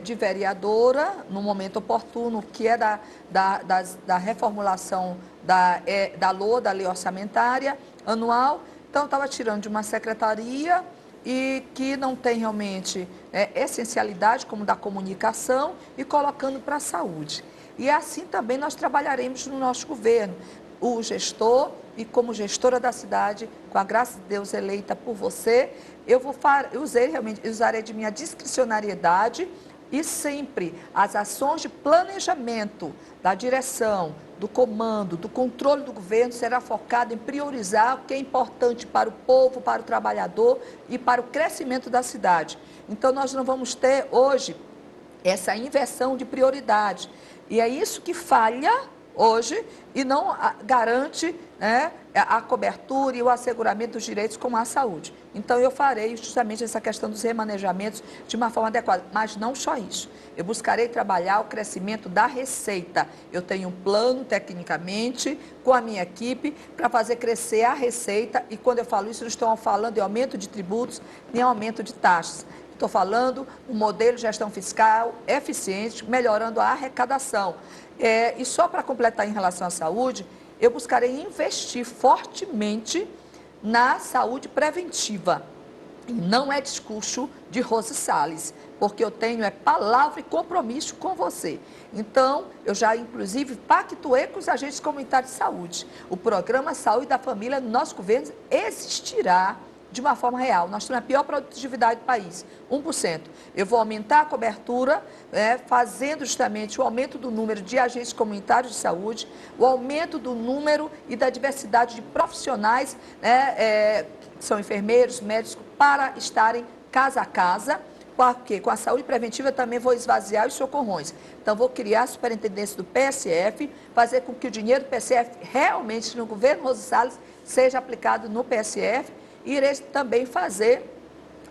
de vereadora, no momento oportuno, que é da reformulação da LOA, da Lei Orçamentária Anual. Então, estava tirando de uma secretaria e que não tem realmente essencialidade, como da comunicação, e colocando para a saúde. E assim também nós trabalharemos no nosso governo. O gestor, e como gestora da cidade, com a graça de Deus eleita por você, usarei de minha discricionariedade e sempre as ações de planejamento da direção, do comando, do controle do governo será focado em priorizar o que é importante para o povo, para o trabalhador e para o crescimento da cidade. Então, nós não vamos ter hoje essa inversão de prioridade. E é isso que falha hoje e não garante, né, a cobertura e o asseguramento dos direitos como a saúde. Então, eu farei justamente essa questão dos remanejamentos de uma forma adequada, mas não só isso. Eu buscarei trabalhar o crescimento da receita. Eu tenho um plano, tecnicamente, com a minha equipe, para fazer crescer a receita, e quando eu falo isso, não estou falando de aumento de tributos, nem aumento de taxas. Estou falando um modelo de gestão fiscal eficiente, melhorando a arrecadação. E só para completar em relação à saúde, eu buscarei investir fortemente na saúde preventiva. E não é discurso de Rose Salles, porque eu tenho palavra e compromisso com você. Então, eu já, inclusive, pactuei com os agentes comunitários de saúde. O programa Saúde da Família no nosso governo existirá de uma forma real. Nós temos a pior produtividade do país, 1%. Eu vou aumentar a cobertura, fazendo justamente o aumento do número de agentes comunitários de saúde, o aumento do número e da diversidade de profissionais, que são enfermeiros, médicos, para estarem casa a casa, porque com a saúde preventiva eu também vou esvaziar os socorrões. Então, vou criar a superintendência do PSF, fazer com que o dinheiro do PSF realmente, no governo Rose Salles, seja aplicado no PSF, e irei também fazer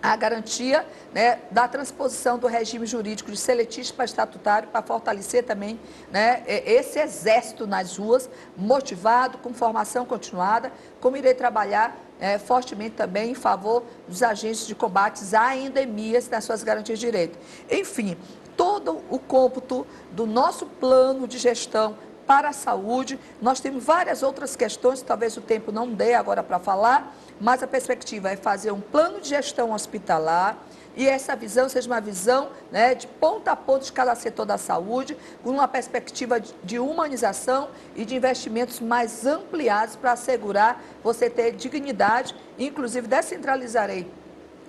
a garantia, né, da transposição do regime jurídico de seletista para estatutário, para fortalecer também, né, esse exército nas ruas, motivado, com formação continuada, como irei trabalhar fortemente também em favor dos agentes de combates a endemias nas suas garantias de direito. Enfim, todo o cômputo do nosso plano de gestão para a saúde, nós temos várias outras questões, talvez o tempo não dê agora para falar, mas a perspectiva é fazer um plano de gestão hospitalar e essa visão seja uma visão, né, de ponta a ponta de cada setor da saúde, com uma perspectiva de humanização e de investimentos mais ampliados para assegurar você ter dignidade, inclusive descentralizarei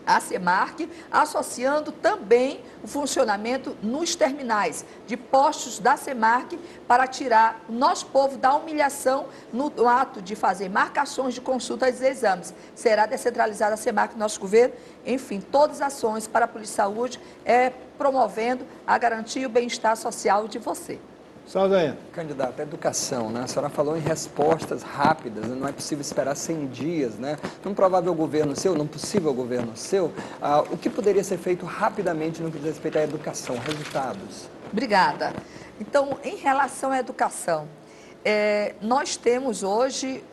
a Semarc, associando também o funcionamento nos terminais de postos da Semarc para tirar o nosso povo da humilhação no ato de fazer marcações de consultas e exames. Será descentralizada a Semarc no nosso governo. Enfim, todas as ações para a Polícia de Saúde promovendo a garantia e o bem-estar social de você. Saldanha. Candidata, educação, né? A senhora falou em respostas rápidas, né? Não é possível esperar 100 dias, né? Num provável governo seu, num possível governo seu, o que poderia ser feito rapidamente no que diz respeito à educação, resultados? Obrigada. Então, em relação à educação, nós temos hoje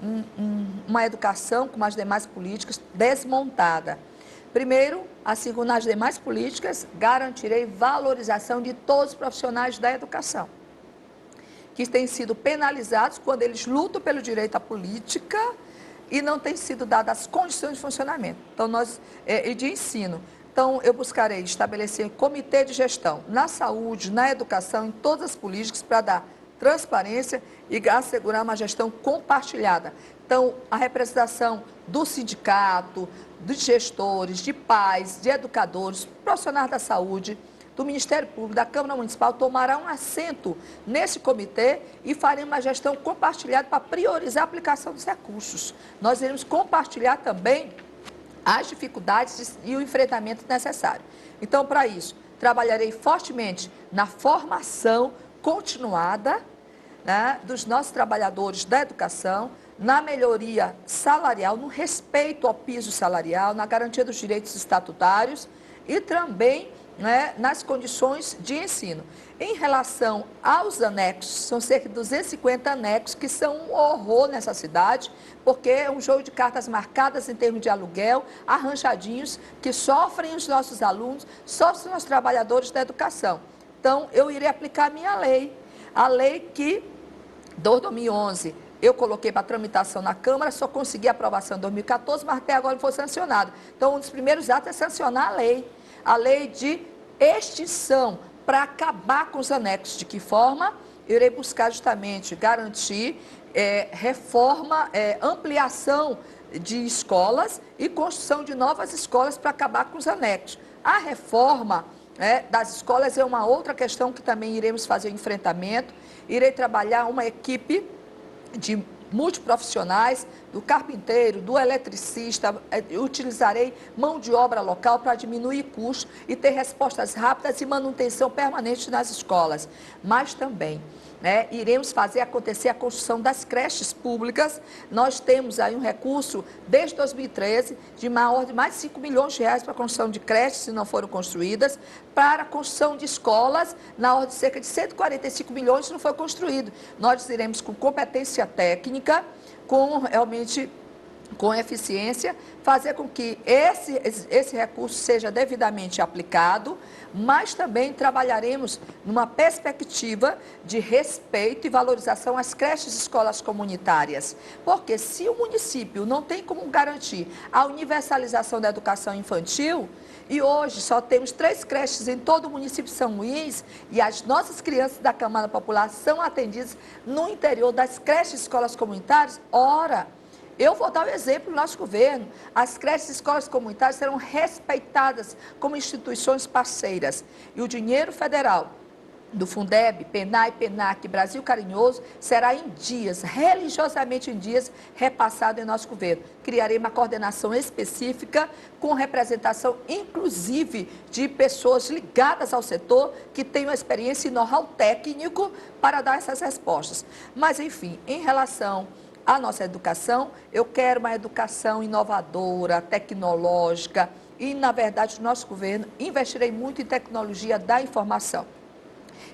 uma educação, como as demais políticas, desmontada. Primeiro, assim como nas demais políticas, garantirei valorização de todos os profissionais da educação, que têm sido penalizados quando eles lutam pelo direito à política e não têm sido dadas as condições de funcionamento. Então, e de ensino. Então, eu buscarei estabelecer comitê de gestão na saúde, na educação, em todas as políticas, para dar transparência e assegurar uma gestão compartilhada. Então, a representação do sindicato, dos gestores, de pais, de educadores, profissionais da saúde, do Ministério Público, da Câmara Municipal, tomarão assento nesse comitê e faremos uma gestão compartilhada para priorizar a aplicação dos recursos. Nós iremos compartilhar também as dificuldades e o enfrentamento necessário. Então, para isso, trabalharei fortemente na formação continuada, né, dos nossos trabalhadores da educação, na melhoria salarial, no respeito ao piso salarial, na garantia dos direitos estatutários e também, né, nas condições de ensino. Em relação aos anexos, são cerca de 250 anexos que são um horror nessa cidade, porque é um jogo de cartas marcadas em termos de aluguel, arranjadinhos, que sofrem os nossos alunos, sofrem os nossos trabalhadores da educação. Então, eu irei aplicar a minha lei, a lei que, desde 2011, eu coloquei para tramitação na Câmara, só consegui aprovação em 2014, mas até agora não foi sancionado. Então, um dos primeiros atos é sancionar a lei de extinção, para acabar com os anexos. De que forma? Eu irei buscar justamente garantir reforma, ampliação de escolas e construção de novas escolas para acabar com os anexos. A reforma das escolas é uma outra questão que também iremos fazer o enfrentamento. Irei trabalhar uma equipe de multiprofissionais, do carpinteiro, do eletricista, utilizarei mão de obra local para diminuir custos e ter respostas rápidas e manutenção permanente nas escolas. Mas também, iremos fazer acontecer a construção das creches públicas. Nós temos aí um recurso, desde 2013, de maior de mais de 5 milhões de reais para a construção de creches, se não foram construídas, para a construção de escolas, na ordem de cerca de 145 milhões, se não foi construído. Nós iremos com competência técnica, com eficiência, fazer com que esse recurso seja devidamente aplicado, mas também trabalharemos numa perspectiva de respeito e valorização às creches e escolas comunitárias. Porque se o município não tem como garantir a universalização da educação infantil, e hoje só temos 3 creches em todo o município de São Luís, e as nossas crianças da camada popular são atendidas no interior das creches e escolas comunitárias, ora, eu vou dar o exemplo do nosso governo. As creches e escolas comunitárias serão respeitadas como instituições parceiras. E o dinheiro federal do Fundeb, PENAI, PENAC, Brasil Carinhoso, será em dias, religiosamente em dias, repassado em nosso governo. Criarei uma coordenação específica com representação, inclusive, de pessoas ligadas ao setor que tenham experiência e know-how técnico para dar essas respostas. Mas, enfim, em relação à nossa educação, eu quero uma educação inovadora, tecnológica e, na verdade, o nosso governo investirei muito em tecnologia da informação.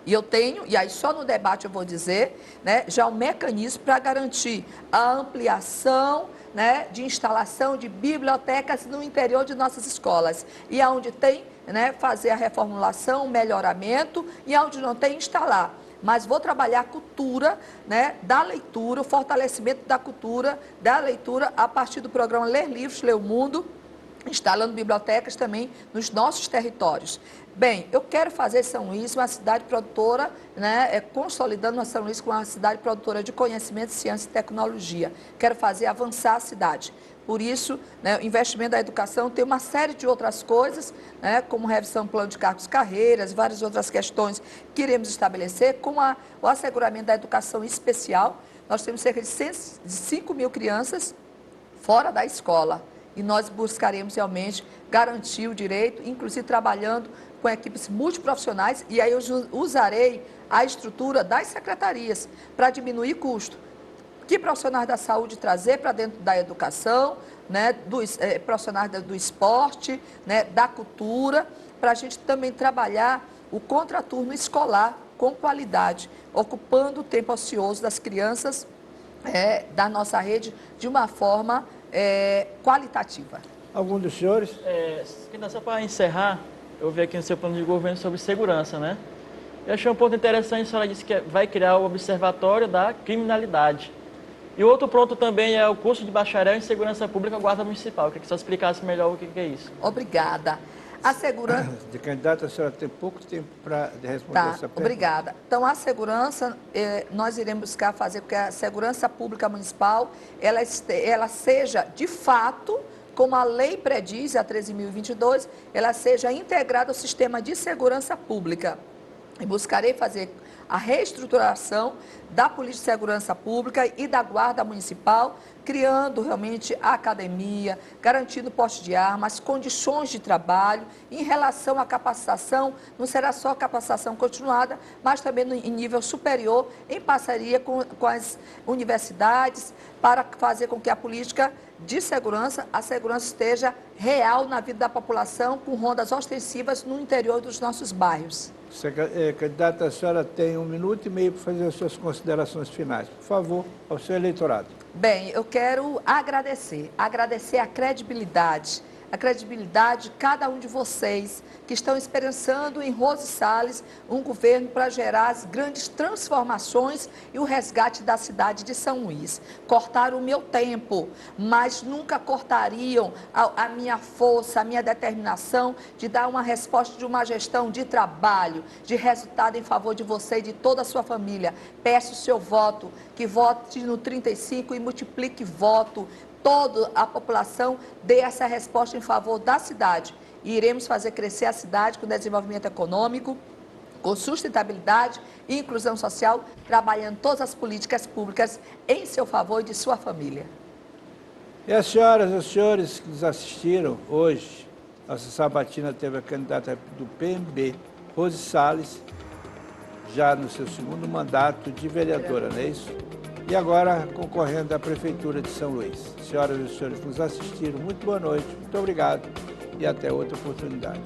E eu tenho, e aí só no debate eu vou dizer, já um mecanismo para garantir a ampliação, de instalação de bibliotecas no interior de nossas escolas. E aonde tem, fazer a reformulação, o melhoramento, e aonde não tem, instalar. Mas vou trabalhar a cultura, da leitura, o fortalecimento da cultura, da leitura, a partir do programa Ler Livros, Ler o Mundo, instalando bibliotecas também nos nossos territórios. Bem, eu quero fazer São Luís uma cidade produtora, consolidando a São Luís como uma cidade produtora de conhecimento, ciência e tecnologia. Quero fazer avançar a cidade. Por isso, o investimento da educação tem uma série de outras coisas, como revisão do plano de cargos e carreiras, várias outras questões que iremos estabelecer, como o asseguramento da educação especial. Nós temos cerca de 5 mil crianças fora da escola e nós buscaremos realmente garantir o direito, inclusive trabalhando com equipes multiprofissionais, e aí eu usarei a estrutura das secretarias para diminuir custo. Que profissionais da saúde trazer para dentro da educação, profissionais do esporte, da cultura, para a gente também trabalhar o contraturno escolar com qualidade, ocupando o tempo ocioso das crianças da nossa rede de uma forma qualitativa. Algum dos senhores? Só para encerrar, eu vi aqui no seu plano de governo sobre segurança, Eu achei um ponto interessante, a senhora disse que vai criar o Observatório da Criminalidade. E outro ponto também é o curso de bacharel em Segurança Pública Guarda Municipal. Eu queria que você explicasse melhor o que é isso. Obrigada. A segurança... De candidata, a senhora tem pouco tempo para responder essa pergunta. Obrigada. Então, a segurança, nós iremos buscar fazer com que a segurança pública municipal, ela seja, de fato, como a lei prediz, a 13.022, ela seja integrada ao sistema de segurança pública. E buscarei fazer a reestruturação da Polícia de Segurança Pública e da Guarda Municipal, criando realmente a academia, garantindo poste de armas, condições de trabalho. Em relação à capacitação, não será só capacitação continuada, mas também em nível superior, em parceria com as universidades, para fazer com que a política de segurança, a segurança esteja real na vida da população, com rondas ostensivas no interior dos nossos bairros. Candidata, a senhora tem 1 minuto e meio para fazer as suas considerações finais. Por favor, ao seu eleitorado. Bem, eu quero agradecer a credibilidade de cada um de vocês que estão esperançando em Rose Salles um governo para gerar as grandes transformações e o resgate da cidade de São Luís. Cortaram o meu tempo, mas nunca cortariam a minha força, a minha determinação de dar uma resposta de uma gestão de trabalho, de resultado em favor de você e de toda a sua família. Peço o seu voto, que vote no 35 e multiplique voto. Toda a população dê essa resposta em favor da cidade. E iremos fazer crescer a cidade com desenvolvimento econômico, com sustentabilidade e inclusão social, trabalhando todas as políticas públicas em seu favor e de sua família. E as senhoras e os senhores que nos assistiram hoje, nossa sabatina teve a candidata do PMB, Rose Salles, já no seu 2º mandato de vereadora, não é isso? E agora concorrendo à Prefeitura de São Luís. Senhoras e senhores que nos assistiram, muito boa noite, muito obrigado e até outra oportunidade.